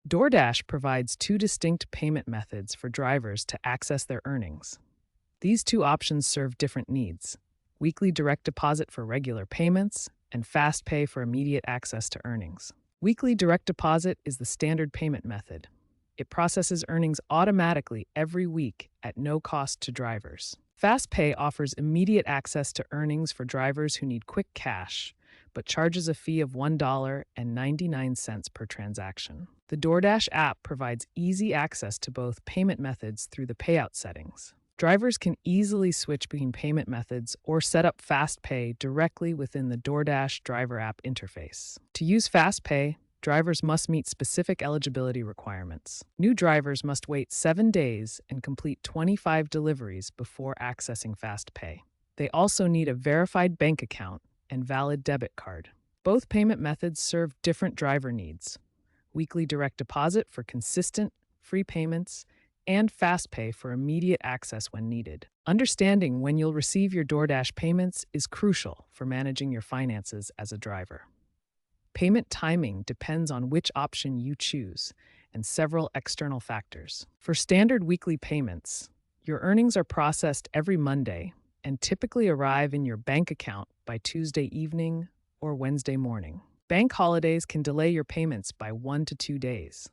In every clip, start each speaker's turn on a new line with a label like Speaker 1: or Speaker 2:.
Speaker 1: DoorDash provides two distinct payment methods for drivers to access their earnings. These two options serve different needs: weekly direct deposit for regular payments and fast pay for immediate access to earnings. Weekly direct deposit is the standard payment method. It processes earnings automatically every week at no cost to drivers. Fast pay offers immediate access to earnings for drivers who need quick cash, but charges a fee of $1.99 per transaction. The DoorDash app provides easy access to both payment methods through the payout settings. Drivers can easily switch between payment methods or set up Fast Pay directly within the DoorDash driver app interface. To use Fast Pay, drivers must meet specific eligibility requirements. New drivers must wait 7 days and complete 25 deliveries before accessing Fast Pay. They also need a verified bank account and valid debit card. Both payment methods serve different driver needs: weekly direct deposit for consistent, free payments, and fast pay for immediate access when needed. Understanding when you'll receive your DoorDash payments is crucial for managing your finances as a driver. Payment timing depends on which option you choose and several external factors. For standard weekly payments, your earnings are processed every Monday and typically arrive in your bank account by Tuesday evening or Wednesday morning. Bank holidays can delay your payments by 1 to 2 days.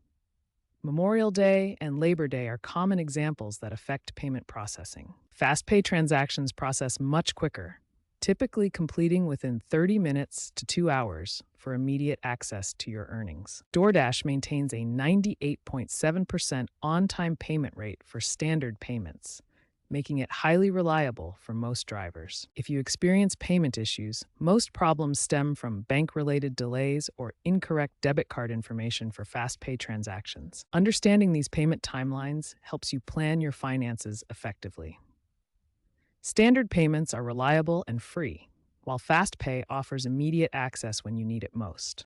Speaker 1: Memorial Day and Labor Day are common examples that affect payment processing. Fast pay transactions process much quicker, typically completing within 30 minutes to 2 hours for immediate access to your earnings. DoorDash maintains a 98.7% on-time payment rate for standard payments, making it highly reliable for most drivers. If you experience payment issues, most problems stem from bank-related delays or incorrect debit card information for fast pay transactions. Understanding these payment timelines helps you plan your finances effectively. Standard payments are reliable and free, while fast pay offers immediate access when you need it most.